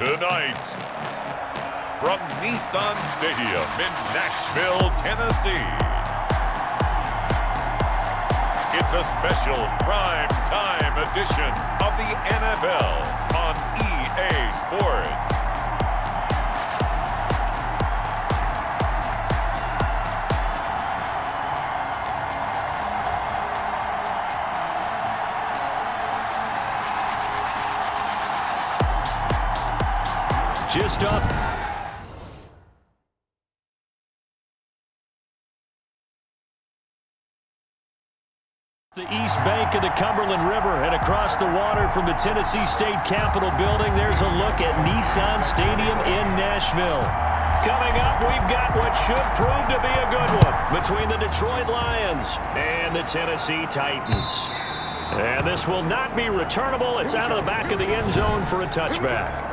Tonight, from Nissan Stadium in Nashville, Tennessee, it's a special prime time edition of the NFL on EA Sports. Just up. The east bank of the Cumberland River and across the water from the Tennessee State Capitol building, there's a look at Nissan Stadium in Nashville. Coming up, we've got what should prove to be a good one between the Detroit Lions and the Tennessee Titans. And this will not be returnable. It's out of the back of the end zone for a touchback.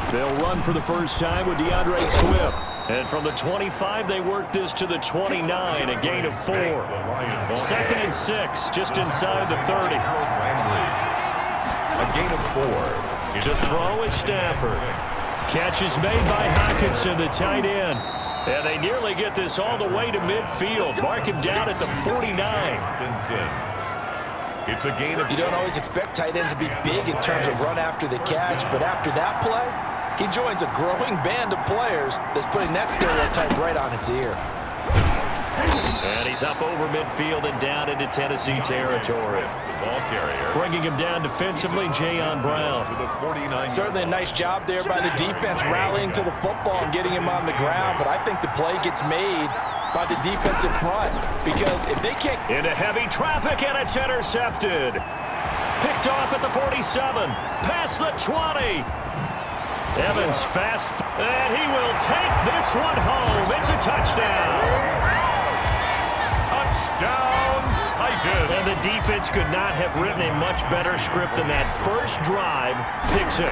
They'll run for the first time with DeAndre Swift. And from the 25, they work this to the 29, a gain of 4. 2nd and 6, just inside the 30. A gain of 4. To throw is Stafford. Catch is made by Hockenson, the tight end. And they nearly get this all the way to midfield. Mark him down at the 49. It's a gain of. You don't always expect tight ends to be big in terms of run after the catch, but after that play, he joins a growing band of players that's putting that stereotype right on its ear. And he's up over midfield and down into Tennessee territory. Ball carrier. Bringing him down defensively, Jayon Brown. Certainly a nice job there by the defense rallying to the football and getting him on the ground, but I think the play gets made by the defensive front because if they can't... Into heavy traffic and it's intercepted. Picked off at the 47. Past the 20. Evans fast, and he will take this one home. It's a touchdown. Touchdown, Titans. And the defense could not have written a much better script than that first drive, pick 6.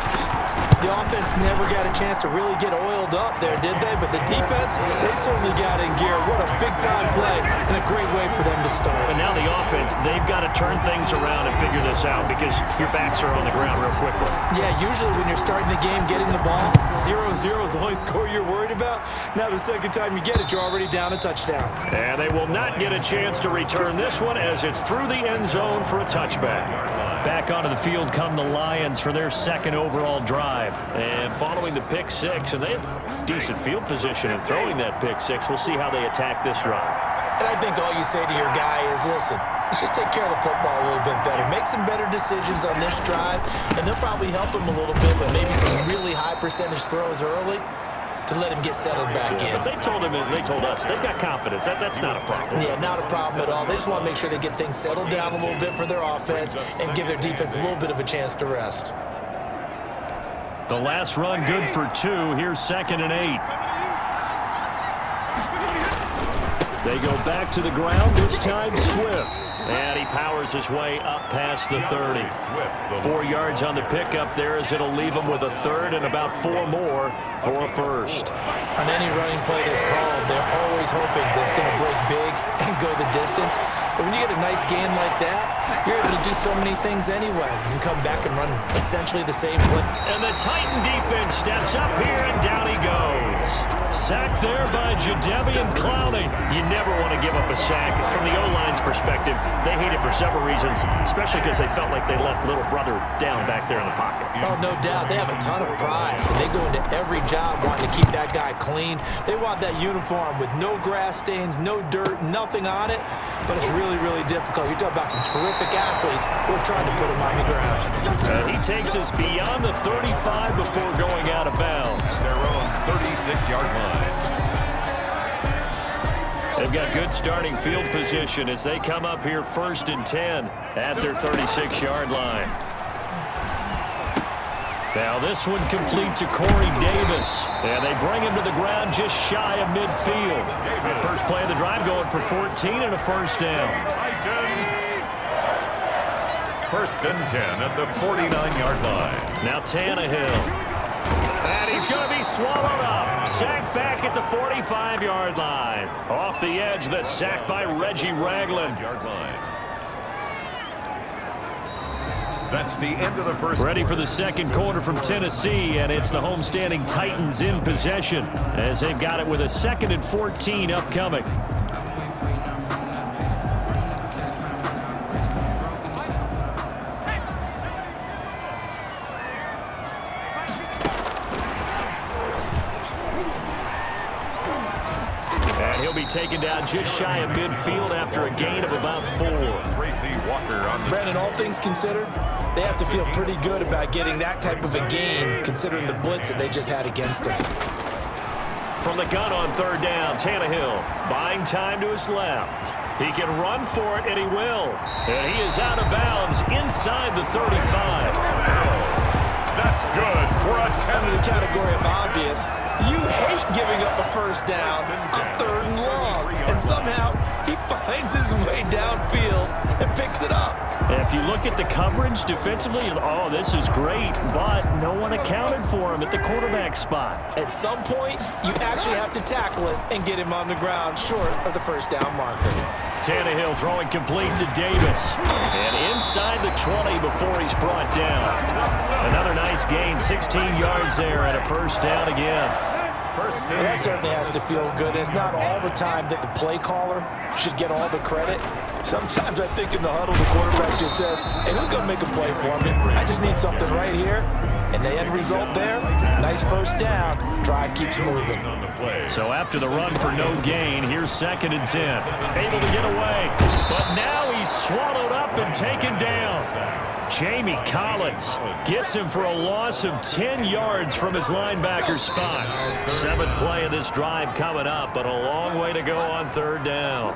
The offense never got a chance to really get oiled up there, did they? But the defense, they certainly got in gear. What a big-time play and a great way for them to start. But now the offense, they've got to turn things around and figure this out because your backs are on the ground real quickly. Yeah, usually when you're starting the game, getting the ball, 0-0 is the only score you're worried about. Now the second time you get it, you're already down a touchdown. And they will not get a chance to return this one as it's through the end zone for a touchback. Back onto the field come the Lions for their second overall drive. And following the pick 6, and they have decent field position in throwing that pick 6. We'll see how they attack this drive. And I think all you say to your guy is, listen, let's just take care of the football a little bit better. Make some better decisions on this drive, and they'll probably help him a little bit, but maybe some really high percentage throws early to let him get settled back in. But they told him, and they told us, they've got confidence. That's not a problem. Yeah, not a problem at all. They just want to make sure they get things settled down a little bit for their offense and give their defense a little bit of a chance to rest. The last run good for 2. Here's 2nd and 8. They go back to the ground, this time Swift. And he powers his way up past the 30. 4 yards on the pickup there as it'll leave him with a 3rd and about 4 more for a 1st. On any running play that's called, they're always hoping that it's going to break big and go the distance. But when you get a nice gain like that, you're able to do so many things anyway. You can come back and run essentially the same play. And the Titan defense steps up here, and down he goes. Sacked there by Jadeveon Clowney. You never want to give up a sack. From the O-line's perspective, they hate it for several reasons, especially because they felt like they let little brother down back there in the pocket. Oh, no doubt. They have a ton of pride. They go into every job wanting to keep that guy clean. They want that uniform with no grass stains, no dirt, nothing on it. But it's really, really difficult. You're talking about some terrific athletes who are trying to put him on the ground. He takes us beyond the 35 before going out of bounds. Their own 36-yard line. They've got good starting field position as they come up here 1st and 10 at their 36-yard line. Now this one complete to Corey Davis. And they bring him to the ground just shy of midfield. First play of the drive going for 14 and a 1st down. 1st and 10 at the 49-yard line. Now Tannehill. And he's going to be swallowed up. Sacked back at the 45-yard line. Off the edge, the sack by Reggie Ragland. That's the end of the first. Ready for the second quarter from Tennessee, and it's the homestanding Titans in possession as they've got it with a 2nd and 14 upcoming. And he'll be taken down just shy of midfield after a gain of about 4. Tracy Walker on the. Brandon, all things considered, they have to feel pretty good about getting that type of a gain considering the blitz that they just had against them. From the gun on 3rd down, Tannehill buying time to his left. He can run for it, and he will. And he is out of bounds inside the 35. That's good for a Under the category of obvious, you hate giving up a first down on 3rd and long, and somehow he finds his way downfield and picks it up. If you look at the coverage defensively, oh, this is great, but no one accounted for him at the quarterback spot. At some point, you actually have to tackle it and get him on the ground short of the first down marker. Tannehill throwing complete to Davis. And inside the 20 before he's brought down. Another nice gain, 16 yards there and a first down again. Well, that certainly has to feel good. It's not all the time that the play caller should get all the credit. Sometimes I think in the huddle, the quarterback just says, hey, who's going to make a play for me? I just need something right here. And the end result there, nice first down. Drive keeps moving. So after the run for no gain, here's 2nd and 10. Able to get away. But now he's swallowed up and taken down. Jamie Collins gets him for a loss of 10 yards from his linebacker spot. 7th play of this drive coming up, but a long way to go on 3rd down.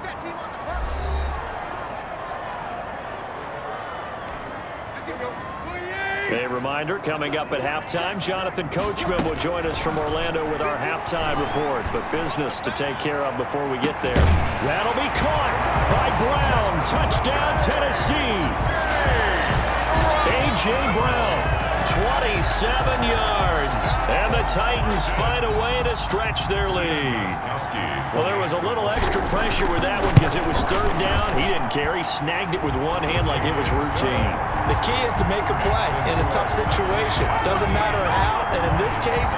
A reminder, coming up at halftime, Jonathan Coachman will join us from Orlando with our halftime report. But business to take care of before we get there. That'll be caught by Brown. Touchdown, Tennessee. A.J. Brown, 27 yards. And the Titans find a way to stretch their lead. Well, there was a little extra pressure with that one because it was 3rd down. He didn't care. He snagged it with one hand like it was routine. The key is to make a play in a tough situation. Doesn't matter how, and in this case,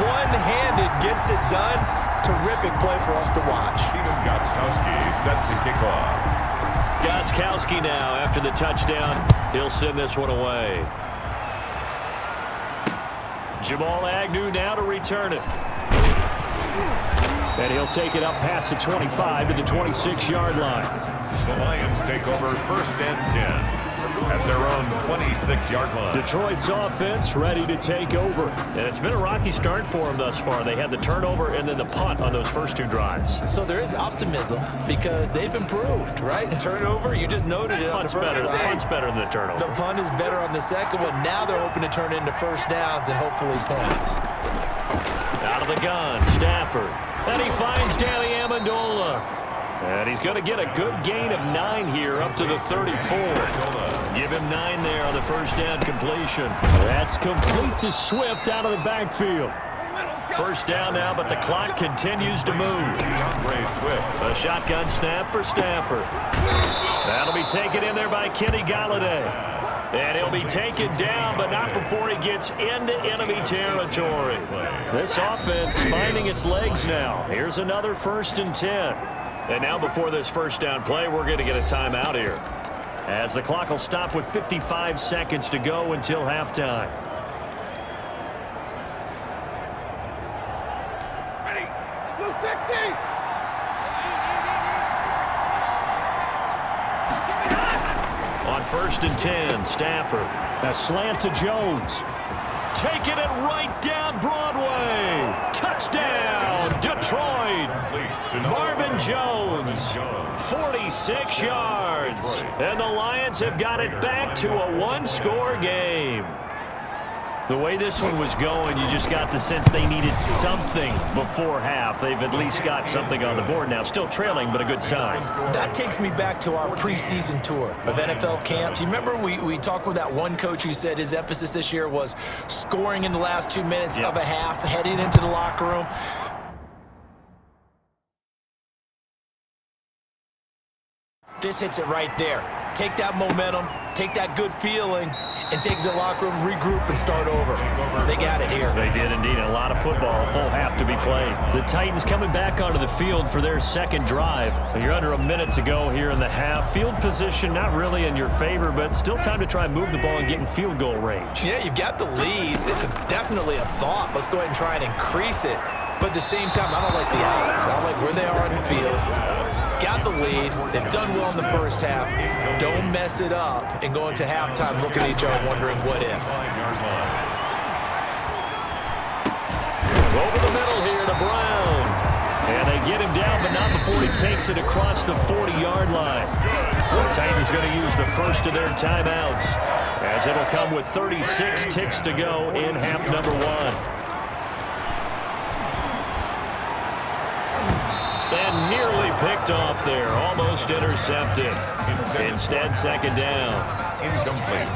one-handed gets it done. Terrific play for us to watch. Stephen Gostkowski sets the kickoff. Gostkowski now, after the touchdown, he'll send this one away. Jamal Agnew now to return it. And he'll take it up past the 25 to the 26-yard line. The Lions take over 1st and 10 at their own 26-yard line. Detroit's offense ready to take over. And it's been a rocky start for them thus far. They had the turnover and then the punt on those first 2 drives. So there is optimism because they've improved, right? Turnover, you just noted it on the first drive. The punt's better than the turnover. The punt is better on the second one. Now they're hoping to turn into first downs and hopefully points. Out of the gun, Stafford. And he finds Danny Amendola. And he's going to get a good gain of 9 here up to the 34. Give him 9 there on the first down completion. That's complete to Swift out of the backfield. First down now, but the clock continues to move. A shotgun snap for Stafford. That'll be taken in there by Kenny Golladay. And he'll be taken down, but not before he gets into enemy territory. This offense finding its legs now. Here's another 1st and 10. And now before this first down play, we're going to get a timeout here, as the clock will stop with 55 seconds to go until halftime. Ready. Blue 50. On 1st and 10, Stafford. A slant to Jones. Taking it right down Broadway. Touchdown, Detroit. Marvin Jones, 46 yards. And the Lions have got it back to a 1-score game. The way this one was going, you just got the sense they needed something before half. They've at least got something on the board now. Still trailing, but a good sign. That takes me back to our preseason tour of NFL camps. You remember we talked with that one coach who said his emphasis this year was scoring in the last 2 minutes of a half, heading into the locker room. This hits it right there. Take that momentum, take that good feeling, and take it to the locker room, regroup, and start over. They got it here. They did indeed. A lot of football, a full half to be played. The Titans coming back onto the field for their second drive. You're under a minute to go here in the half. Field position not really in your favor, but still time to try and move the ball and get in field goal range. Yeah, you've got the lead. It's definitely a thought. Let's go ahead and try and increase it. But at the same time, I don't like the odds. I don't like where they are on the field. Got the lead. They've done well in the first half. Don't mess it up and go into halftime looking at each other wondering what if. Over the middle here to Brown. And they get him down, but not before he takes it across the 40-yard line. The Titans going to use the first of their timeouts, as it'll come with 36 ticks to go in half number one. And nearly picked off there, almost intercepted. Instead, second down. Incomplete.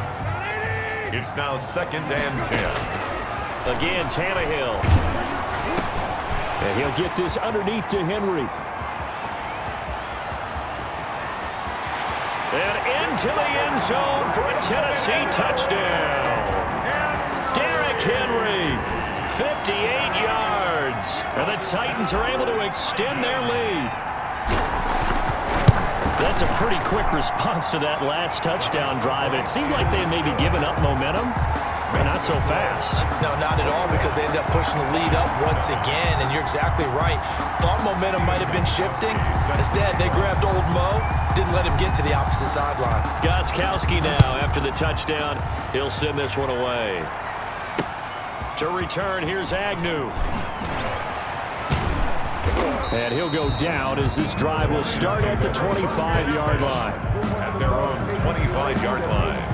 It's now 2nd and 10. Again, Tannehill. And he'll get this underneath to Henry. And into the end zone for a Tennessee touchdown. Derrick Henry, 58 yards. And the Titans are able to extend their lead. That's a pretty quick response to that last touchdown drive. It seemed like they had maybe given up momentum. But not so fast. No, not at all, because they end up pushing the lead up once again, and you're exactly right. Thought momentum might have been shifting. Instead, they grabbed old Mo, didn't let him get to the opposite sideline. Gostkowski now, after the touchdown, he'll send this one away. To return, here's Agnew. And he'll go down as this drive will start at the 25-yard line. At their own 25-yard line.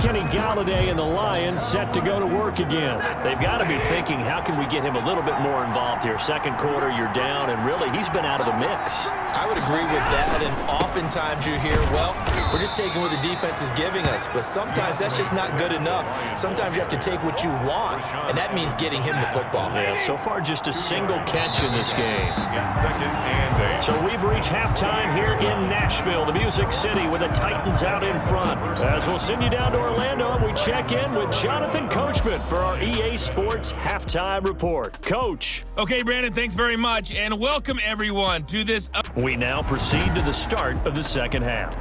Kenny Galladay and the Lions set to go to work again. They've got to be thinking, how can we get him a little bit more involved here? Second quarter, you're down, and really, he's been out of the mix. I would agree with that, and oftentimes you hear, well, we're just taking what the defense is giving us, but sometimes that's just not good enough. Sometimes you have to take what you want, and that means getting him the football. Yeah, so far just a single catch in this game. It's 2nd and 8. So we've reached halftime here in Nashville, the Music City, with the Titans out in front. As we'll send you down to Orlando, and we check in with Jonathan Coachman for our EA Sports Halftime Report. Coach. Okay, Brandon, thanks very much, and welcome everyone to this. We now proceed to the start of the second half.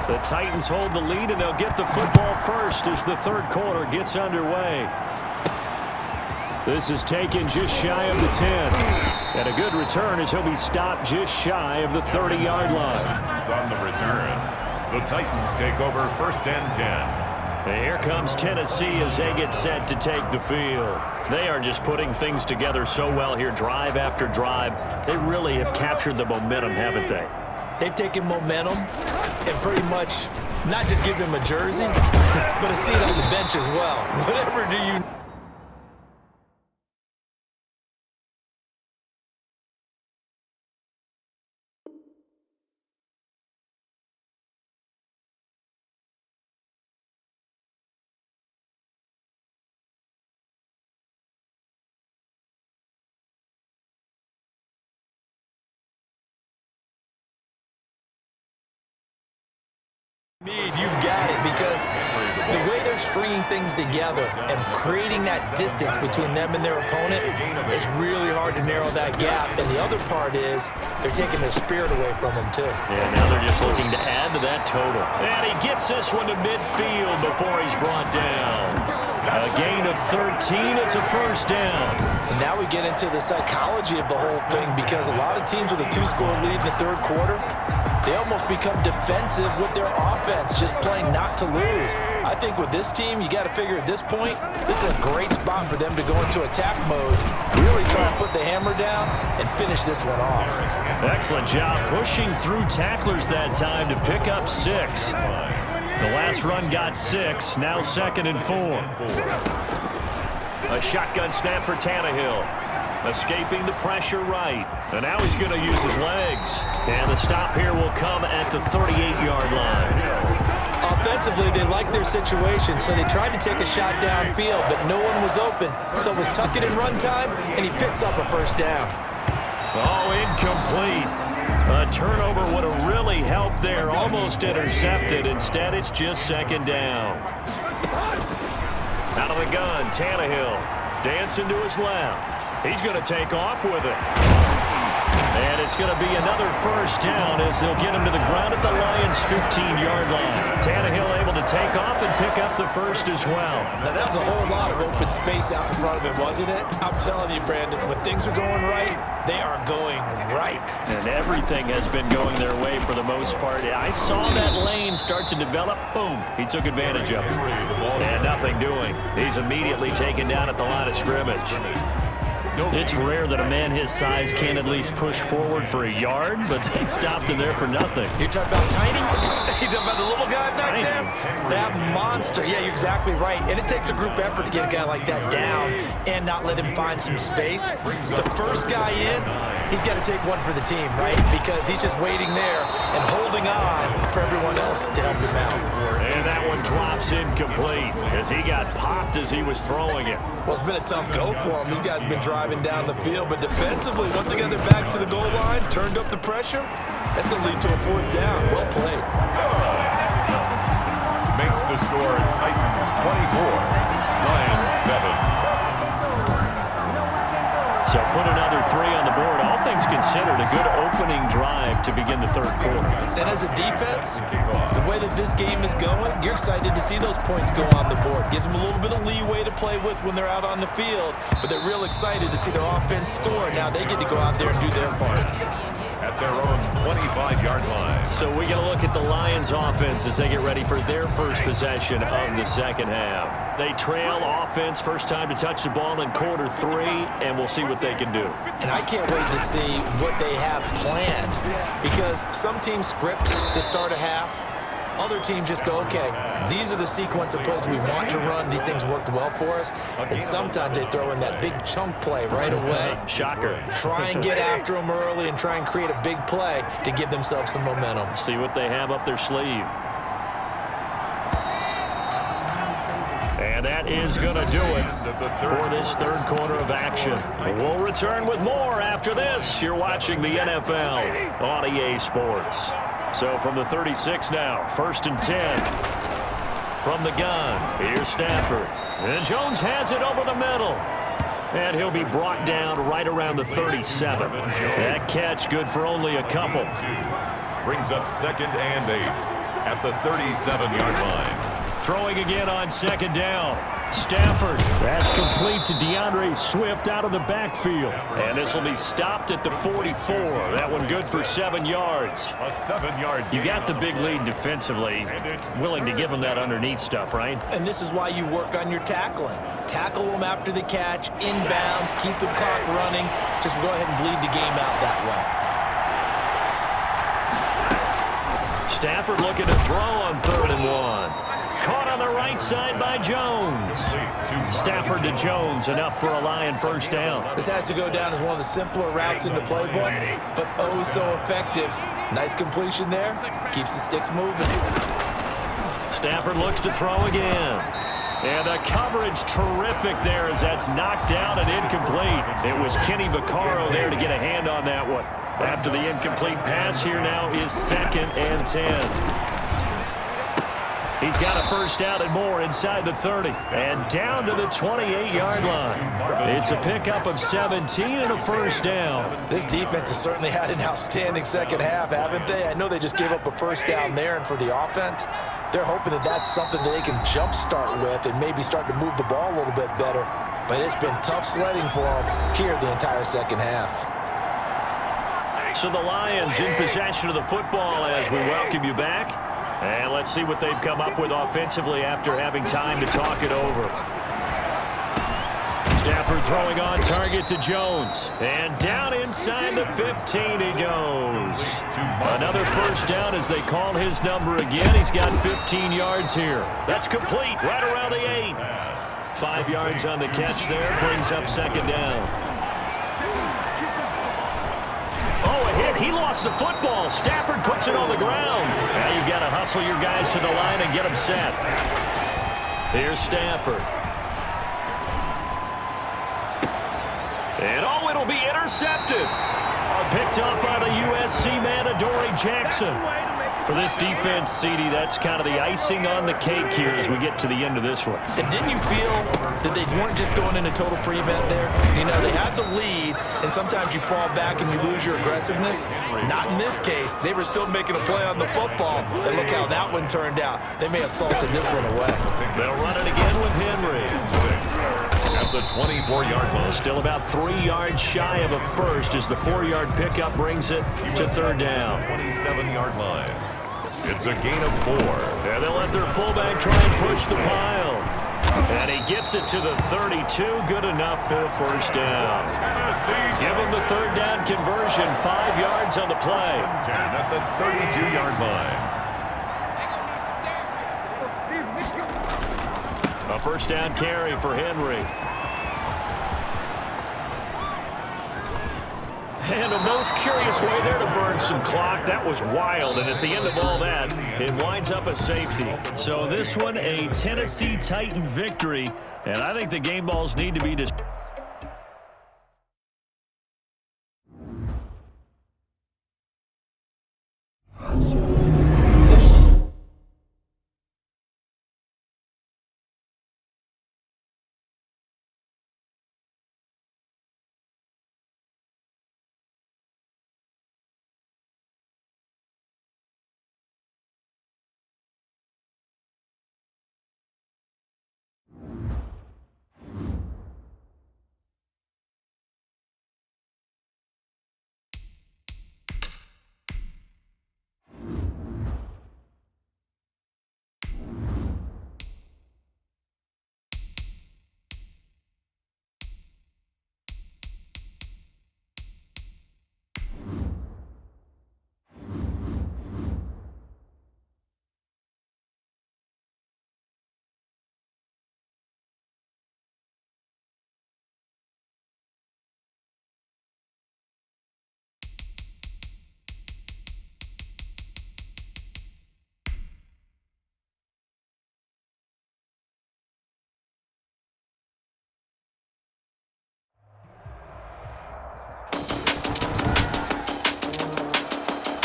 The Titans hold the lead, and they'll get the football first as the third quarter gets underway. This is taken just shy of the 10. And a good return as he'll be stopped just shy of the 30-yard line. On the return. The Titans take over 1st and 10. And here comes Tennessee as they get set to take the field. They are just putting things together so well here, drive after drive. They really have captured the momentum, haven't they? They've taken momentum and pretty much not just given him a jersey, but a seat on the bench as well. Whatever do you... You've got it, because the way they're stringing things together and creating that distance between them and their opponent is really hard to narrow that gap. And the other part is they're taking their spirit away from them, too. Yeah, now they're just looking to add to that total. And he gets this one to midfield before he's brought down. A gain of 13, it's a first down. And now we get into the psychology of the whole thing, because a lot of teams with a 2-score lead in the third quarter, they almost become defensive with their offense, just playing not to lose. I think with this team, you got to figure at this point, this is a great spot for them to go into attack mode, really try and put the hammer down and finish this one off. Excellent job pushing through tacklers that time to pick up 6. The last run got 6, now 2nd and 4. A shotgun snap for Tannehill. Escaping the pressure right. And now he's going to use his legs. And the stop here will come at the 38-yard line. Offensively, they liked their situation, so they tried to take a shot downfield, but no one was open. So it was tuck it in run time, and he picks up a first down. Oh, incomplete. A turnover would have really helped there. Almost intercepted. Instead, it's just 2nd down. Out of the gun, Tannehill. Dancing to his left. He's going to take off with it. And it's going to be another first down as they'll get him to the ground at the Lions' 15-yard line. Tannehill able to take off and pick up the first as well. Now, that was a whole lot of open space out in front of him, wasn't it? I'm telling you, Brandon, when things are going right, they are going right. And everything has been going their way for the most part. I saw that lane start to develop. Boom. He took advantage of it. And nothing doing. He's immediately taken down at the line of scrimmage. It's rare that a man his size can at least push forward for a yard, but they stopped him there for nothing. You're talking about tiny? You're talking about the little guy back there? That monster. Yeah, you're exactly right. And it takes a group effort to get a guy like that down and not let him find some space. The first guy in, he's got to take one for the team, right? Because he's just waiting there and holding on for everyone else to help him out. And that one drops incomplete as he got popped as he was throwing it. Well, it's been a tough go for him. These guys have been driving down the field, but defensively, once they got their backs to the goal line, turned up the pressure, that's going to lead to a 4th down. Well played. Makes the score Titans 24, Lions 7. So put another 3 on the board. All things considered, a good opening drive to begin the 3rd quarter. And as a defense, the way that this game is going, you're excited to see those points go on the board. Gives them a little bit of leeway to play with when they're out on the field, but they're real excited to see their offense score. Now they get to go out there and do their part. At their own 25-yard line. So we get a look at the Lions offense as they get ready for their first possession of the 2nd half. They trail offense, first time to touch the ball in quarter 3, and we'll see what they can do. And I can't wait to see what they have planned, because some teams script to start a half. Other teams just go, okay, these are the sequence of plays we want to run. These things worked well for us. And sometimes they throw in that big chunk play right away. Shocker. Try and get after them early and try and create a big play to give themselves some momentum. See what they have up their sleeve. And that is going to do it for this 3rd quarter of action. We'll return with more after this. You're watching the NFL on EA Sports. So from the 36 now, 1st and 10. From the gun, here's Stafford. And Jones has it over the middle. And he'll be brought down right around the 37. That catch good for only a couple. Brings up 2nd and 8 at the 37-yard line. Throwing again on 2nd down. Stafford. That's complete to DeAndre Swift out of the backfield. And this will be stopped at the 44. That one good for 7 yards. A 7-yard. You got the big lead defensively. Willing to give them that underneath stuff, right? And this is why you work on your tackling. Tackle them after the catch, inbounds, keep the clock running. Just go ahead and bleed the game out that way. Stafford looking to throw on 3rd and 1. Caught on the right side by Jones. Stafford to Jones, enough for a Lion first down. This has to go down as one of the simpler routes in the playbook, but oh so effective. Nice completion there. Keeps the sticks moving. Stafford looks to throw again. And the coverage terrific there as that's knocked down and incomplete. It was Kenny Vaccaro there to get a hand on that one. After the incomplete pass, here now is 2nd and 10. He's got a first down and more inside the 30 and down to the 28-yard line. It's a pickup of 17 and a first down. This defense has certainly had an outstanding 2nd half, haven't they? I know they just gave up a first down there, and for the offense, they're hoping that that's something that they can jumpstart with and maybe start to move the ball a little bit better. But it's been tough sledding for them here the entire 2nd half. So the Lions in possession of the football as we welcome you back. And let's see what they've come up with offensively after having time to talk it over. Stafford Stafford throwing on target to Jones. And down inside the 15 he goes. Another first down as they call his number again. He's got 15 yards here. That's complete right around the 8. 5 yards on the catch there. Brings up second down. Oh, a hit. He lost the football. Stafford puts it on the ground. Now you've got to hustle your guys to the line and get them set. Here's Stafford. And oh, it'll be intercepted. Picked up by the USC man, Adoree Jackson. For this defense, CD, that's kind of the icing on the cake here as we get to the end of this one. And didn't you feel that they weren't just going into total prevent there? You know, they had the lead, and sometimes you fall back and you lose your aggressiveness. Not in this case. They were still making a play on the football, and look how that one turned out. They may have salted this one away. They'll run it again with Henry. At the 24-yard line. Still about 3 yards shy of a first as the 4-yard pickup brings it to third down. 27-yard line. It's a gain of 4. And they'll let their fullback try and push the pile. And he gets it to the 32. Good enough for a first down. Give him the third down conversion. 5 yards on the play. 10 at the 32-yard line. A first down carry for Henry. And a most curious way there to burn some clock. That was wild. And at the end of all that, it winds up a safety. So this one, a Tennessee Titan victory. And I think the game balls need to be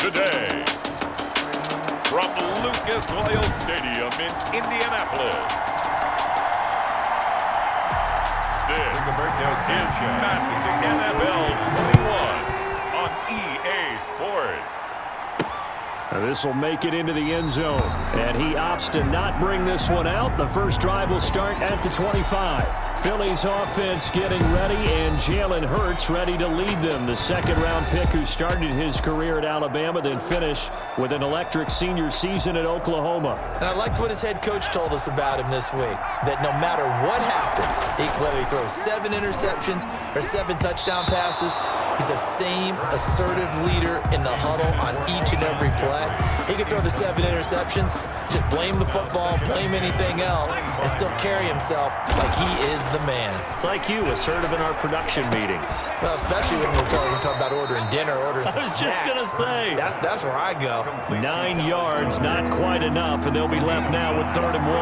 Today, from Lucas Oil Stadium in Indianapolis, this is Madden NFL 21 on EA Sports. This will make it into the end zone. And he opts to not bring this one out. The first drive will start at the 25. Philly's offense getting ready, and Jalen Hurts ready to lead them. The second-round pick who started his career at Alabama, then finished with an electric senior season at Oklahoma. And I liked what his head coach told us about him this week, that no matter what happens, whether he throws 7 interceptions or 7 touchdown passes, he's the same assertive leader in the huddle on each and every play. He could throw the 7 interceptions, just blame the football, blame anything else, and still carry himself like he is the man. It's like you, assertive in our production meetings. Well, especially when we're talking about ordering dinner, ordering some snacks. I was just going to say. That's where I go. 9 yards, not quite enough, and they'll be left now with 3rd and 1.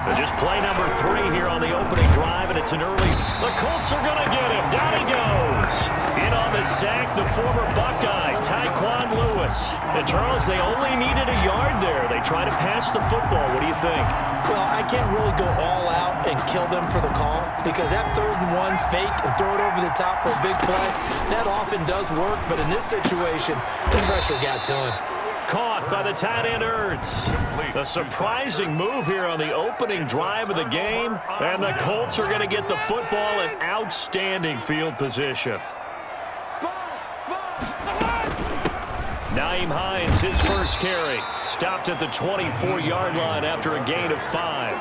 So just play number 3 here on the opening drive, and it's an early. The Colts are going to get him. Down he goes. In on the sack, the former Buckeye, Tyquan Lewis. And Charles, they only needed a yard there. They try to pass the football. What do you think? Well, I can't really go all out and kill them for the call, because that 3rd and 1 fake and throw it over the top for a big play, that often does work, but in this situation, the pressure got to him. Caught by the tight end Ertz. A surprising move here on the opening drive of the game, and the Colts are going to get the football in outstanding field position. Nyheim Hines, his first carry, stopped at the 24-yard line after a gain of 5.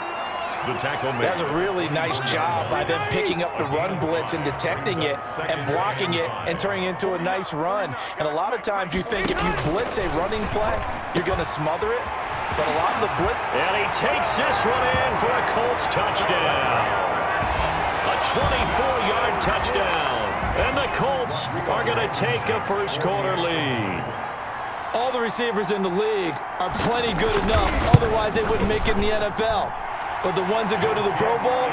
The tackle made. That's a really nice job by them picking up the run blitz and detecting it and blocking it and turning it into a nice run. And a lot of times you think if you blitz a running play, you're going to smother it. But a lot of the blitz... And he takes this one in for a Colts touchdown. A 24-yard touchdown. And the Colts are going to take a first-quarter lead. All the receivers in the league are plenty good enough, otherwise they wouldn't make it in the NFL. But the ones that go to the Pro Bowl,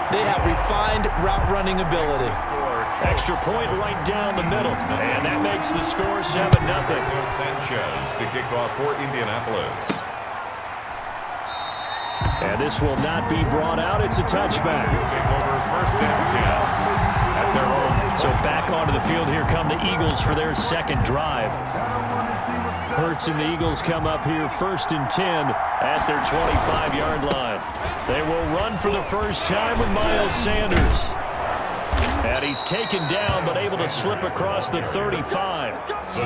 they have refined route running ability. Extra point right down the middle, and that makes the score 7-0. Sanchez to kick off for Indianapolis. And this will not be brought out. It's a touchback. Take over first and 10 at their own. So back onto the field, here come the Eagles for their second drive. Hurts and the Eagles come up here first and 10 at their 25-yard line. They will run for the first time with Miles Sanders. And he's taken down but able to slip across the 35.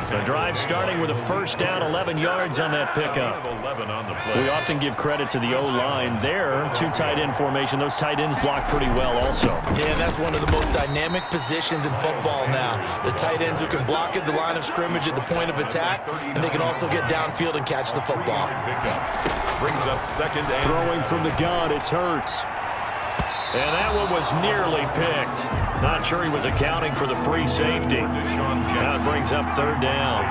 The drive starting with a first down, 11 yards on that pickup. 11 on the play. We often give credit to the O-line there. Two tight end formation. Those tight ends block pretty well also. Yeah, that's one of the most dynamic positions in football now. The tight ends who can block at the line of scrimmage at the point of attack, and they can also get downfield and catch the football. Brings up second and... Throwing from the gun, it's Hurts. And that one was nearly picked. Not sure he was accounting for the free safety. Now it brings up third down.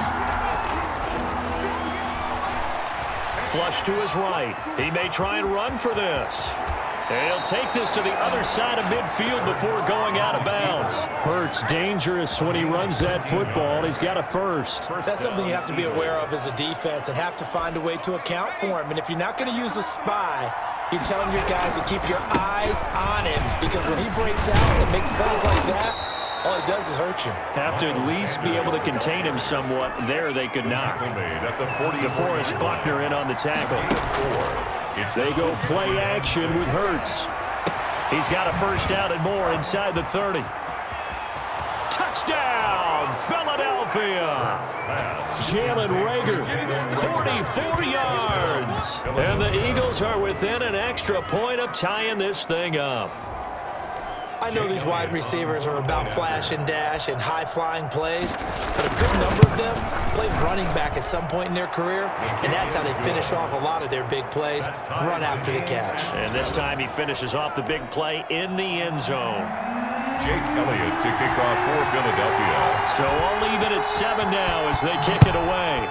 Flush to his right. He may try and run for this. And he'll take this to the other side of midfield before going out of bounds. Hurts dangerous when he runs that football. He's got a first. That's something you have to be aware of as a defense and have to find a way to account for him. And if you're not going to use a spy, you're telling your guys to keep your eyes on him, because when he breaks out and makes plays like that, all he does is hurt you. Have to at least be able to contain him somewhat. There they could not. DeForest Buckner in on the tackle. They go play action with Hurts. He's got a first down and more inside the 30. Touchdown, Philadelphia! Jalen Reagor, 44 yards. And the Eagles are within an extra point of tying this thing up. I know these wide receivers are about flash and dash and high-flying plays, but a good number of them played running back at some point in their career, and that's how they finish off a lot of their big plays, run after the catch. And this time he finishes off the big play in the end zone. Jake Elliott to kick off for Philadelphia. So I'll leave it at 7 now as they kick it away.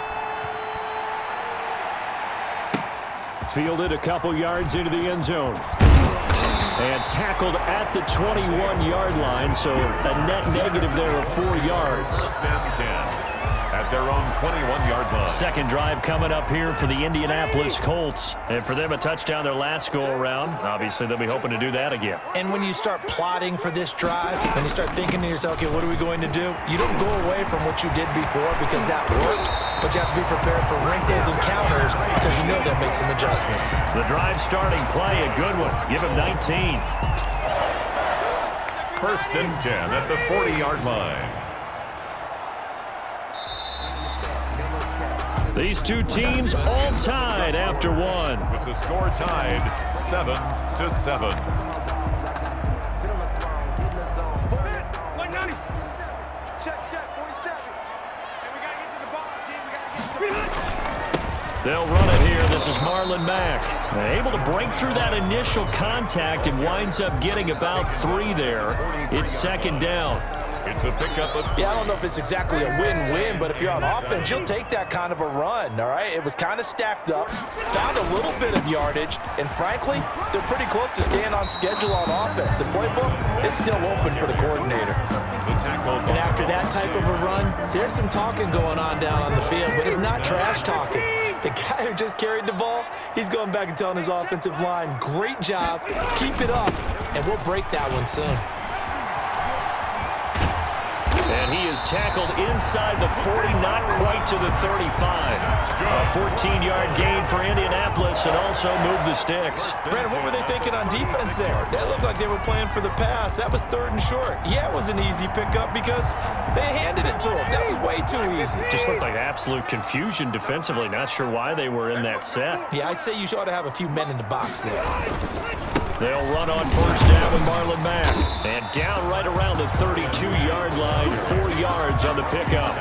Fielded a couple yards into the end zone. And tackled at the 21-yard line, so a net negative there of 4 yards. First and 10 at their own 21-yard line. Second drive coming up here for the Indianapolis Colts. And for them, a touchdown their last go-around. Obviously, they'll be hoping to do that again. And when you start plotting for this drive, when you start thinking to yourself, okay, what are we going to do? You don't go away from what you did before because that worked, but you have to be prepared for wrinkles and counters because you know they'll make some adjustments. The drive starting play, a good one. Give him 19. First and 10 at the 40-yard line. These two teams all tied after one. With the score tied 7-7. 190. Check, 47. And we got to get to the ball, team. We got to get They'll run it here. This is Marlon Mack. Able to break through that initial contact and winds up getting about 3 there. It's second down. It's a pickup of... Yeah, I don't know if it's exactly a win-win, but if you're on offense, you'll take that kind of a run, all right? It was kind of stacked up, found a little bit of yardage, and frankly, they're pretty close to staying on schedule on offense. The playbook is still open for the coordinator. And after that type of a run, there's some talking going on down on the field, but it's not trash talking. The guy who just carried the ball, he's going back and telling his offensive line, great job, keep it up, and we'll break that one soon. And he is tackled inside the 40, not quite to the 35. A 14-yard gain for Indianapolis and also move the sticks. Brandon, what were they thinking on defense there? That looked like they were playing for the pass. That was 3rd and short. Yeah, it was an easy pickup because they handed it to him. That was way too easy. Just looked like absolute confusion defensively. Not sure why they were in that set. Yeah, I'd say you ought to have a few men in the box there. They'll run on first down with Marlon Mack. And down right around the 32-yard line, 4 yards on the pickup.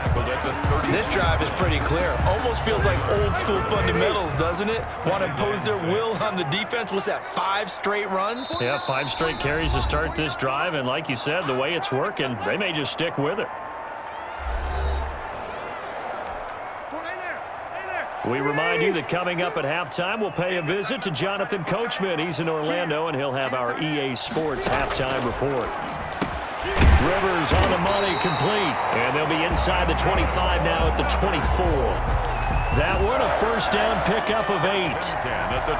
This drive is pretty clear. Almost feels like old school fundamentals, doesn't it? Want to impose their will on the defense. What's that, 5 straight runs? Yeah, 5 straight carries to start this drive. And like you said, the way it's working, they may just stick with it. We remind you that coming up at halftime, we'll pay a visit to Jonathan Coachman. He's in Orlando, and he'll have our EA Sports halftime report. Rivers on the money, complete. And they'll be inside the 25 now at the 24. That one, a first down pickup of 8.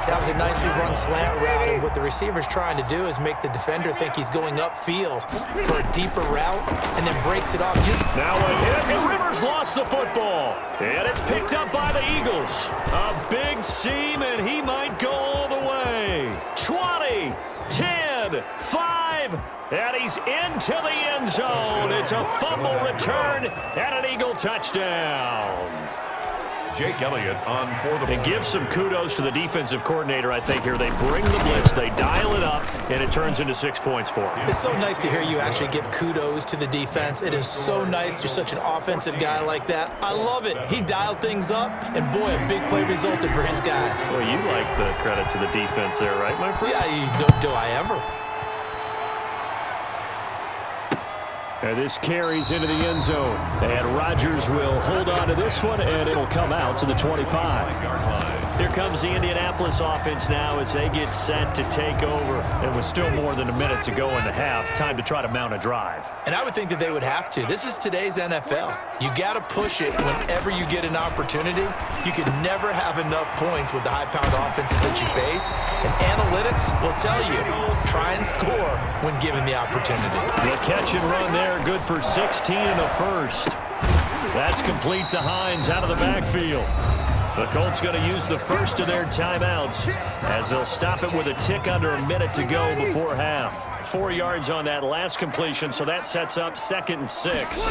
That was a nicely run slant route, and what the receiver's trying to do is make the defender think he's going upfield for a deeper route, and then breaks it off. Now a hit, and Rivers lost the football. And it's picked up by the Eagles. A big seam, and he might go all the way. 20, 10, 5, and he's into the end zone. It's a fumble return and an Eagle touchdown. Jake Elliott on for the... And give some kudos to the defensive coordinator, I think, here. They bring the blitz, they dial it up, and it turns into 6 points for him. It's so nice to hear you actually give kudos to the defense. It is so nice. You're such an offensive guy like that. I love it. He dialed things up, and boy, a big play resulted for his guys. Well, you like the credit to the defense there, right, my friend? Yeah, do I ever? And this carries into the end zone. And Rodgers will hold on to this one, and it'll come out to the 25. Here comes the Indianapolis offense now as they get set to take over. And with still more than a minute to go in the half, time to try to mount a drive. And I would think that they would have to. This is today's NFL. You got to push it whenever you get an opportunity. You can never have enough points with the high-powered offenses that you face. And analytics will tell you, try and score when given the opportunity. The catch and run there, good for 16 and a first. That's complete to Hines out of the backfield. The Colts going to use the first of their timeouts as they'll stop it with a tick under a minute to go before half. 4 yards on that last completion, so that sets up 2nd and 6.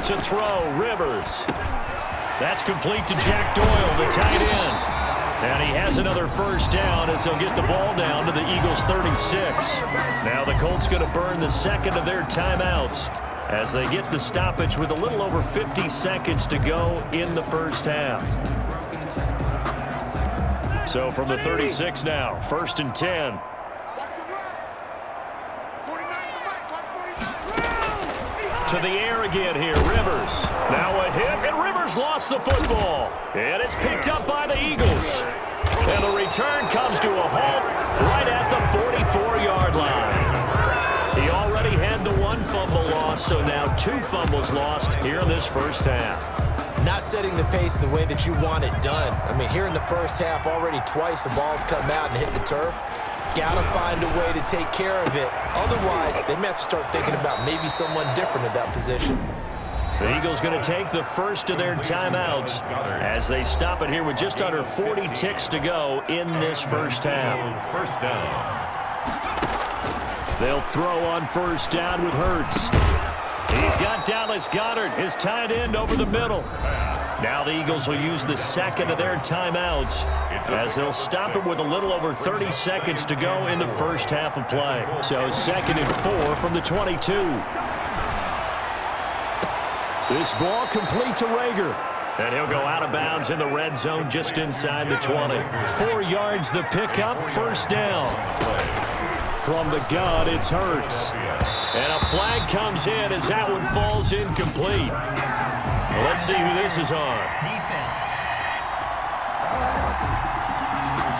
To throw, Rivers. That's complete to Jack Doyle, the tight end. And he has another first down as they'll get the ball down to the Eagles' 36. Now the Colts going to burn the second of their timeouts as they get the stoppage with a little over 50 seconds to go in the first half. So from the 36 now, 1st and 10. To the air again here, Rivers. Now a hit, and Rivers lost the football. And it's picked up by the Eagles. And the return comes to a halt right at the 44-yard line. He already had the 1 fumble loss, so now 2 fumbles lost here in this first half. Not setting the pace the way that you want it done. I mean, here in the first half, already twice the ball's come out and hit the turf. Got to find a way to take care of it. Otherwise, they may have to start thinking about maybe someone different at that position. The Eagles going to take the first of their timeouts as they stop it here with just under 40 ticks to go in this first half. First down. They'll throw on first down with Hurts. He's got Dallas Goedert, his tight end, over the middle. Now the Eagles will use the second of their timeouts as they'll stop it with a little over 30 seconds to go in the first half of play. So 2nd and 4 from the 22. This ball complete to Rager. And he'll go out of bounds in the red zone just inside the 20. 4 yards the pickup, first down. From the gun, it's Hurts. And a flag comes in as that one falls incomplete. Well, let's see who this is on. Defense.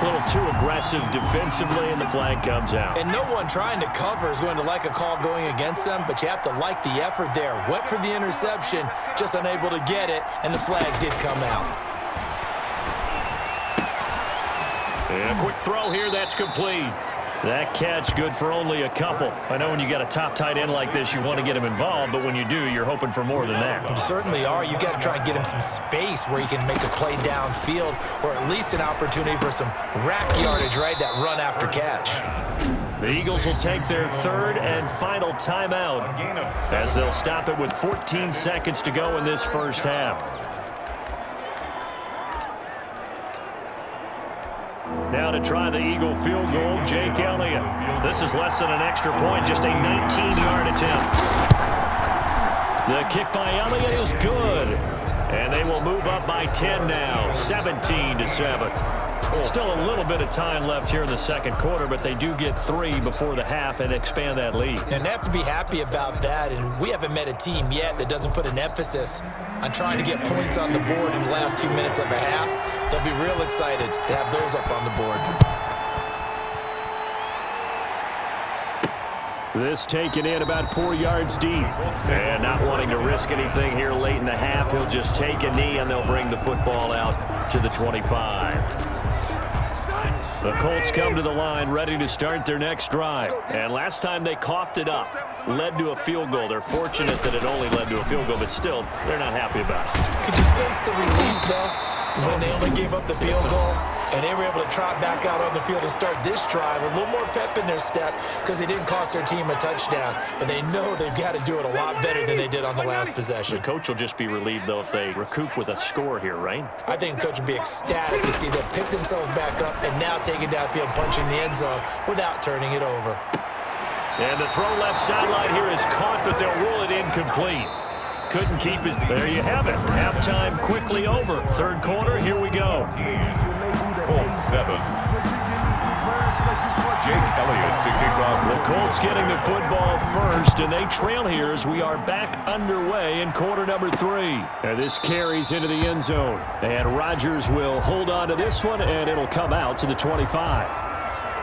A little too aggressive defensively, and the flag comes out. And no one trying to cover is going to like a call going against them, but you have to like the effort there. Went for the interception, just unable to get it, and the flag did come out. And a quick throw here, that's complete. That catch good for only a couple. I know when you got a top tight end like this, you want to get him involved, but when you do, you're hoping for more than that. You certainly are. You got to try and get him some space where he can make a play downfield, or at least an opportunity for some rack yardage, right? That run after catch. The Eagles will take their 3rd and final timeout as they'll stop it with 14 seconds to go in this first half. Now to try the Eagle field goal, Jake Elliott. This is less than an extra point, just a 19-yard attempt. The kick by Elliott is good. And they will move up by 10 now, 17-7. Still a little bit of time left here in the second quarter, but they do get 3 before the half and expand that lead. And they have to be happy about that, and we haven't met a team yet that doesn't put an emphasis on trying to get points on the board in the last 2 minutes of a half. They'll be real excited to have those up on the board. This taken in about 4 yards deep. And not wanting to risk anything here late in the half, he'll just take a knee and they'll bring the football out to the 25. The Colts come to the line ready to start their next drive. And last time they coughed it up, led to a field goal. They're fortunate that it only led to a field goal, but still, they're not happy about it. Could you sense the relief, though, when they only gave up the field goal? And they were able to trot back out on the field and start this drive. A little more pep in their step because they didn't cost their team a touchdown. But they know they've got to do it a lot better than they did on the last possession. The coach will just be relieved, though, if they recoup with a score here, right? I think the coach will be ecstatic to see them pick themselves back up and now take it downfield, punching the end zone without turning it over. And the throw left sideline here is caught, but they'll rule it incomplete. Couldn't keep his... There you have it. Halftime quickly over. Third quarter, here we go. Colts 7. Jake Elliott to kick off. The Colts getting the football first, and they trail here as we are back underway in quarter number 3. And this carries into the end zone. And Rodgers will hold on to this one, and it'll come out to the 25.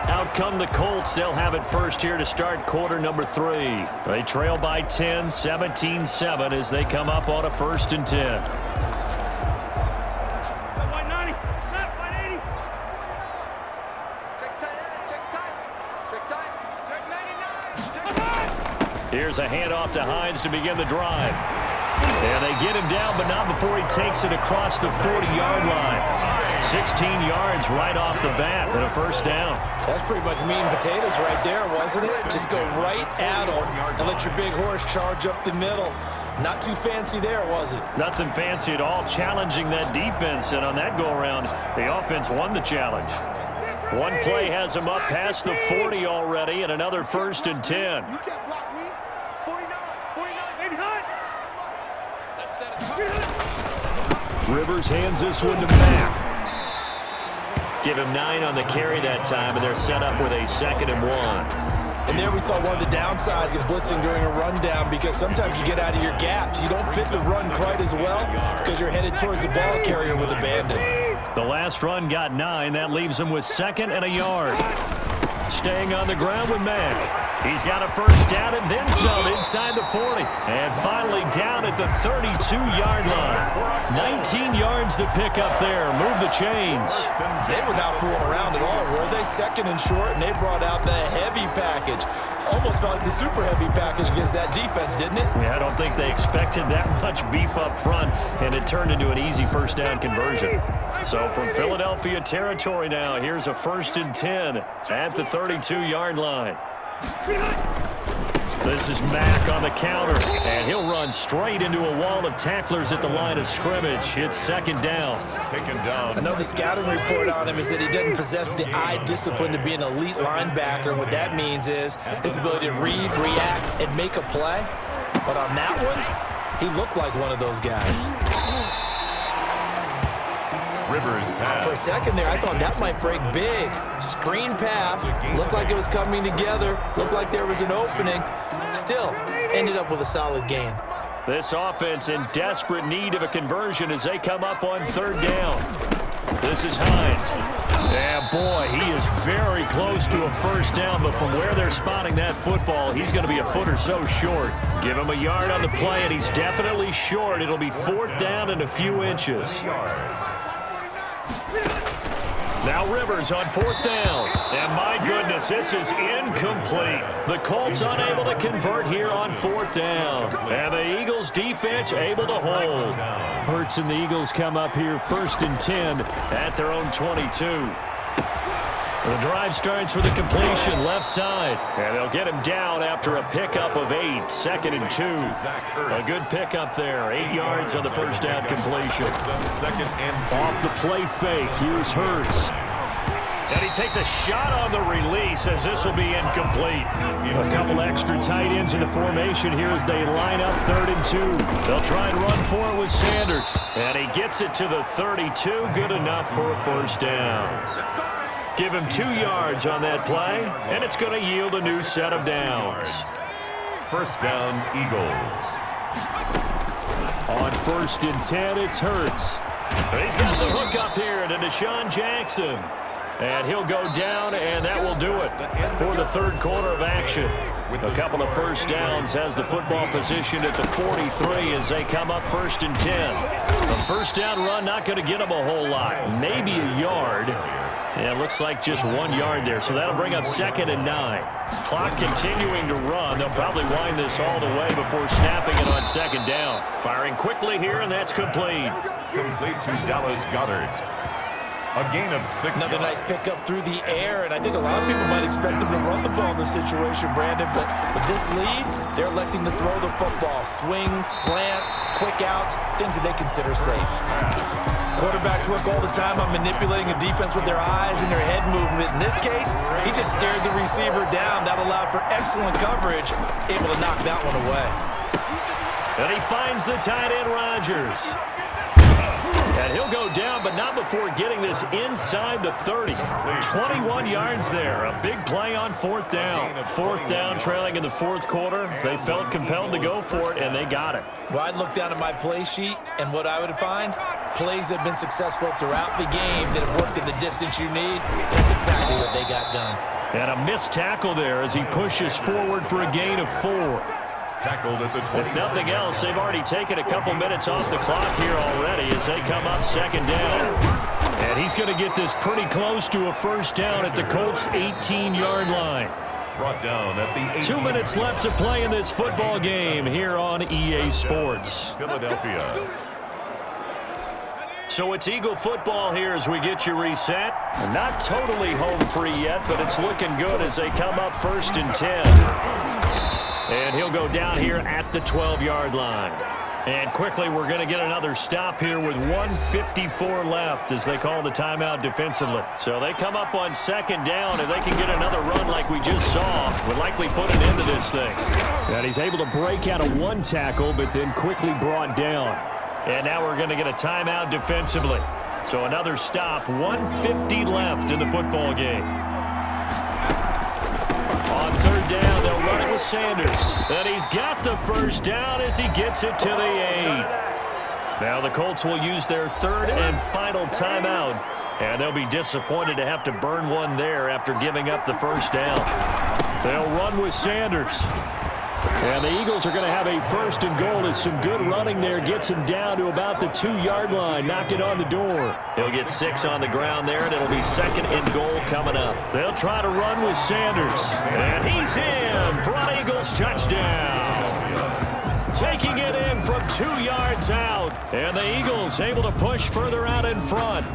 Out come the Colts. They'll have it first here to start quarter number 3. They trail by 10, 17-7 as they come up on a 1st and 10. Here's a handoff to Hines to begin the drive. And they get him down, but not before he takes it across the 40-yard line. 16 yards right off the bat and a 1st down. That's pretty much meat and potatoes right there, wasn't it? Just go right at them and let your big horse charge up the middle. Not too fancy there, was it? Nothing fancy at all, challenging that defense. And on that go-around, the offense won the challenge. One play has him up past the 40 already and another 1st and 10. You can't block me. 49, 89. Rivers hands this one to Mack. Give him 9 on the carry that time, and they're set up with a 2nd and 1. And there we saw one of the downsides of blitzing during a rundown, because sometimes you get out of your gaps. You don't fit the run quite as well because you're headed towards the ball carrier with abandon. The last run got 9. That leaves him with 2nd and a yard. Staying on the ground with Mack. He's got a 1st down and then some inside the 40. And finally down at the 32-yard line. 19 yards to pick up there. Move the chains. They were not fooling around at all, were they? 2nd and short, and they brought out the heavy package. Almost felt like the super heavy package against that defense, didn't it? Yeah, I don't think they expected that much beef up front, and it turned into an easy 1st down conversion. So from Philadelphia territory now, here's a 1st and 10 at the 32-yard line. This is Mack on the counter, and he'll run straight into a wall of tacklers at the line of scrimmage. It's 2nd down. Taken down. I know the scouting report on him is that he doesn't possess the eye discipline to be an elite linebacker. And what that means is his ability to read, react, and make a play. But on that one, he looked like one of those guys. Rivers pass. For a second there, I thought that might break big. Screen pass. Looked like it was coming together. Looked like there was an opening. Still, ended up with a solid gain. This offense in desperate need of a conversion as they come up on 3rd down. This is Hines. Yeah, boy, he is very close to a 1st down, but from where they're spotting that football, he's going to be a foot or so short. Give him a yard on the play, and he's definitely short. It'll be 4th down and a few inches. Now Rivers on 4th down. And my goodness, this is incomplete. The Colts unable to convert here on 4th down. And the Eagles defense able to hold. Hurts and the Eagles come up here 1st and 10 at their own 22. The drive starts with a completion left side. And they'll get him down after a pickup of 8. 2nd and 2. A good pickup there. 8 yards on the 1st down completion. Second and 2. Off the play fake. Here's Hurts. And he takes a shot on the release as this will be incomplete. A couple extra tight ends in the formation here as they line up 3rd and 2. They'll try and run for it with Sanders. And he gets it to the 32. Good enough for a first down. Give him 2 yards on that play, and it's going to yield a new set of downs. First down, Eagles. On 1st and 10, it's Hurts. He's got the hook up here to Deshaun Jackson. And he'll go down, and that will do it for the 3rd quarter of action. A couple of first downs has the football position at the 43 as they come up 1st and 10. A first down run not going to get them a whole lot. Maybe a yard. Yeah, it looks like just 1 yard there, so that'll bring up 2nd and 9. Clock continuing to run. They'll probably wind this all the way before snapping it on 2nd down. Firing quickly here, and that's complete. Complete to Dallas Goedert. A gain of 6 Another yards. nice pickup through the air, and I think a lot of people might expect them to run the ball in this situation, Brandon, but with this lead, they're electing to throw the football. Swings, slants, quick outs, things that they consider safe. Quarterbacks work all the time on manipulating a defense with their eyes and their head movement. In this case, he just stared the receiver down. That allowed for excellent coverage, able to knock that one away. And he finds the tight end, Rodgers. And he'll go down, but not before getting this inside the 30. 21 yards there. A big play on 4th down. 4th down, trailing in the 4th quarter. They felt compelled to go for it, and they got it. Well, I'd look down at my play sheet, and what I would find, plays have been successful throughout the game that have worked at the distance you need. That's exactly what they got done. And a missed tackle there as he pushes forward for a gain of 4. Tackled at the 20. If nothing else, they've already taken a couple minutes off the clock here already as they come up 2nd down. And he's going to get this pretty close to a first down at the Colts' 18-yard line. Brought down at the 2 minutes left to play in this football game here on EA Sports. Philadelphia. So it's Eagle football here as we get you reset. Not totally home free yet, but it's looking good as they come up 1st and 10. And he'll go down here at the 12-yard line. And quickly, we're going to get another stop here with 1:54 left as they call the timeout defensively. So they come up on 2nd down. If they can get another run like we just saw, would likely put an end to this thing. And he's able to break out of 1 tackle, but then quickly brought down. And now we're going to get a timeout defensively. So another stop, 1:50 left in the football game. On 3rd down, they'll run it with Sanders. And he's got the first down as he gets it to the 8. Now the Colts will use their 3rd and final timeout. And they'll be disappointed to have to burn one there after giving up the first down. They'll run with Sanders. And the Eagles are going to have a 1st and goal as some good running there gets him down to about the 2-yard line. Knock it on the door. He'll get 6 on the ground there, and it'll be 2nd and goal coming up. They'll try to run with Sanders. And he's in for an Eagles touchdown. Taking it in from 2 yards out. And the Eagles able to push further out in front.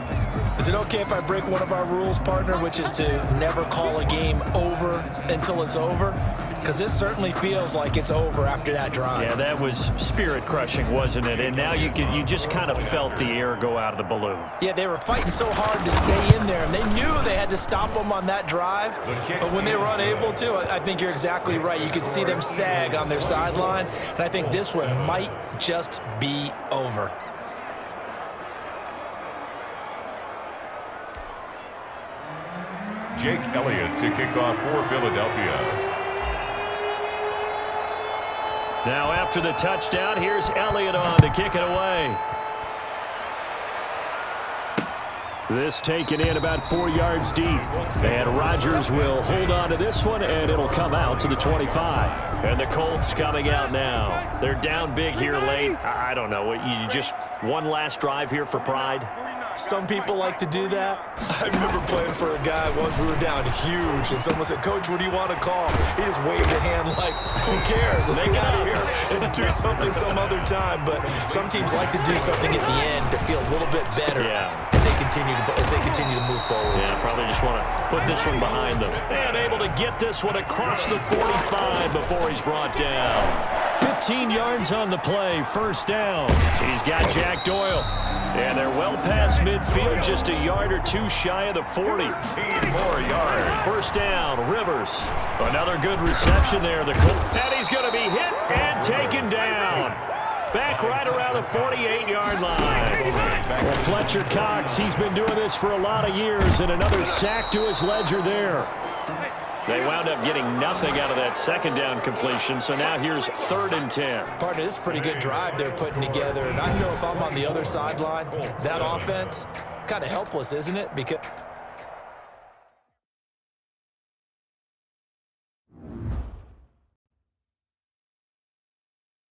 Is it okay if I break one of our rules, partner, which is to never call a game over until it's over? Because this certainly feels like it's over after that drive. Yeah, that was spirit-crushing, wasn't it? And now you just kind of felt the air go out of the balloon. Yeah, they were fighting so hard to stay in there, and they knew they had to stop them on that drive. But when they were unable to, I think you're exactly right. You could see them sag on their sideline, and I think this one might just be over. Jake Elliott to kick off for Philadelphia. Now after the touchdown, here's Elliott on to kick it away. This taken in about 4 yards deep. And Rodgers will hold on to this one, and it'll come out to the 25. And the Colts coming out now. They're down big here late. I don't know. You just one last drive here for pride? Some people like to do that. I remember playing for a guy once. We were down huge, and someone said, "Coach, what do you want to call?" He just waved a hand like, "Who cares? Let's get out of here and do something some other time." But some teams like to do something at the end to feel a little bit better as they continue to move forward. Yeah, probably just want to put this one behind them. And able to get this one across the 45 before he's brought down. 15 yards on the play, first down. He's got Jack Doyle. And they're well past midfield, just a yard or two shy of the 40. 18 more yards. First down, Rivers. Another good reception there. And he's going to be hit and taken down. Back right around the 48-yard line. Well, Fletcher Cox, he's been doing this for a lot of years, and another sack to his ledger there. They wound up getting nothing out of that second down completion, so now here's 3rd and 10. Partner, this is a pretty good drive they're putting together, and I know if I'm on the other sideline, that offense, kind of helpless, isn't it? Because